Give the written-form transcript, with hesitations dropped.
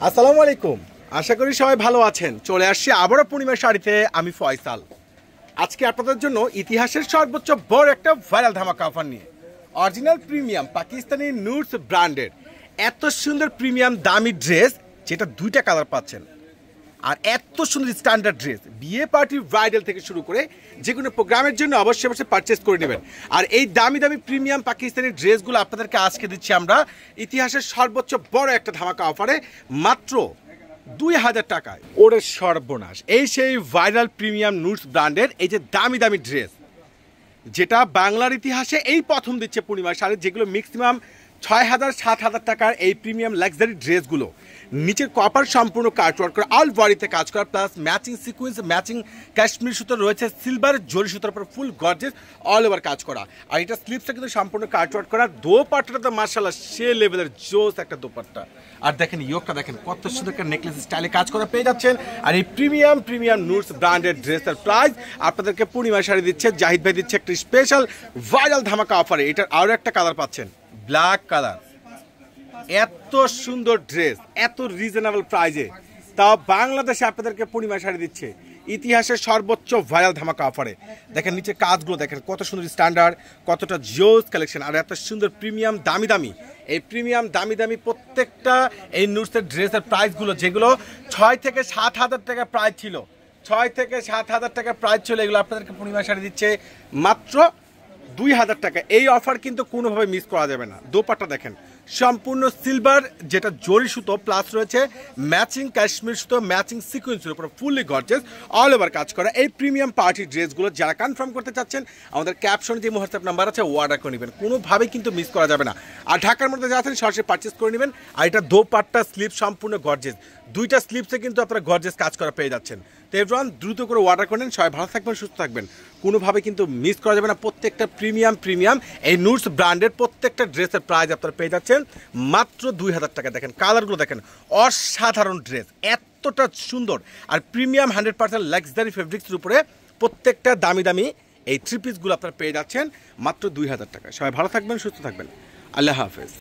আসসালামু আলাইকুম। আশা করি সবাই ভালো আছেন। চলে আসছি আবারও পূর্ণিমা শাড়িতে। আমি ফয়সাল। আজকে আপনাদের জন্য ইতিহাসের সর্বোচ্চ বড় একটা ভাইরাল ধামাকা অফার নিয়ে অরিজিনাল প্রিমিয়াম পাকিস্তানি নুডস ব্র্যান্ডের এত সুন্দর প্রিমিয়াম দামি ড্রেস, যেটা দুইটা কালার পাচ্ছেন, আর এত সুন্দর স্ট্যান্ডার্ড ড্রেস বিয়ে পার্টি ব্রাইডাল থেকে শুরু করে যে কোনো প্রোগ্রামের জন্য অবশ্যই অবশ্যই পারচেস করে নেবেন। আর এই দামি দামি প্রিমিয়াম পাকিস্তানি ড্রেসগুলো আপনাদেরকে আজকে দিচ্ছি আমরা ইতিহাসের সর্বোচ্চ বড় একটা ধামাকা অফারে মাত্র 2000 টাকায়। ওরে সর্বনাশ! এই সেই ভাইরাল প্রিমিয়াম নুডস ব্র্যান্ডের এই যে দামি দামি ড্রেস, যেটা বাংলার ইতিহাসে এই প্রথম দিচ্ছে পূর্ণিমা শাড়ি, যেগুলো ম্যাক্সিমাম 6000-7000 টাকার এই প্রিমিয়াম লাক্সারি ড্রেসগুলো নিচের কপার সম্পূর্ণ কাটওয়ার্ক করা, অল বডিতে কাজ করা, plus matching sequence, matching Kashmir সুতো রয়েছে, সিলভার জরি সুতোর উপর ফুল গর্জেস অল ওভার কাজ করা। আর এটা স্লিপসটা কিন্তু সম্পূর্ণ কাটওয়ার্ক করা। দোপাট্টাটা তো মার্শাল্লাহ সে লেভেলের জোস একটা দোপাট্টা। আর দেখেন ইয়োগটা দেখেন কত সুন্দর একটা নেকলেস স্টাইলে কাজ করা পেয়ে যাচ্ছেন। আর এই প্রিমিয়াম নুডস ব্র্যান্ডের ড্রেসের প্রাইস আপনাদেরকে পূর্ণিমা শাড়ি দিচ্ছে, জাহিদ ভাই দিচ্ছে একটা স্পেশাল ভাইরাল ধামাকা অফারে। এটার আরও একটা কালার পাচ্ছেন, ব্ল্যাক কালার। এত সুন্দর ড্রেস এত রিজনেবল প্রাইজে, তাও বাংলাদেশে আপনাদেরকে পূর্ণিমা শাড়ি দিচ্ছে ইতিহাসের সর্বোচ্চ ভাইরাল ধামাকা অফারে। দেখেন নিচে কাজগুলো দেখেন কত সুন্দর স্ট্যান্ডার্ড, কতটা জোস কালেকশন, আর এত সুন্দর প্রিমিয়াম দামি দামি এই প্রিমিয়াম দামি দামি প্রত্যেকটা এই নুডসের ড্রেসের প্রাইসগুলো, যেগুলো 6 থেকে 7000 টাকা প্রাইস ছিল, 6 থেকে 7000 টাকা প্রাইস ছিল, এগুলো আপনাদেরকে পূর্ণিমা শাড়ি দিচ্ছে মাত্র 2000 টাকা। এই অফার কিন্তু কোনোভাবে মিস করা যাবে না। দোপাট্টা দেখেন সম্পূর্ণ সিলভার, যেটা জরি সুতো প্লাস রয়েছে ম্যাচিং কাশ্মীর সুতো, ম্যাচিং সিকুয়েন্সের উপর ফুললি গর্জেস অল ওভার কাজ করা এই প্রিমিয়াম পার্টি ড্রেসগুলো যারা কনফার্ম করতে চাচ্ছেন, আমাদের ক্যাপশনে যে হোয়াটসঅ্যাপ নাম্বার আছে অর্ডার করে নেবেন, কোনোভাবেই কিন্তু মিস করা যাবে না। আর ঢাকার মধ্যে যা আছেন সরাসরি পারচেস করে নেবেন। আর এটা দোপাট্টা স্লিপ সম্পূর্ণ গর্জেস, দুইটা স্লিপসে কিন্তু আপনারা গর্জেস কাজ করা পেয়ে যাচ্ছেন। তো এভরিওয়ান দ্রুত করে অর্ডার করে নেন। সবাই ভালো থাকবেন, সুস্থ থাকবেন, কোনোভাবে কিন্তু মিস করা যাবে না। প্রত্যেকটা প্রিমিয়াম এই নুডস ব্র্যান্ডের প্রত্যেকটা ড্রেসের প্রাইস আপনারা পেয়ে যাচ্ছেন মাত্র 2000 টাকা। দেখেন কালারগুলো দেখেন, অসাধারণ ড্রেস, এতটা সুন্দর আর প্রিমিয়াম 100% লাক্সারি ফেব্রিক্সের উপরে প্রত্যেকটা দামি দামি এই থ্রি পিসগুলো আপনারা পেয়ে যাচ্ছেন মাত্র 2000 টাকা। সবাই ভালো থাকবেন, সুস্থ থাকবেন, আল্লাহ হাফেজ।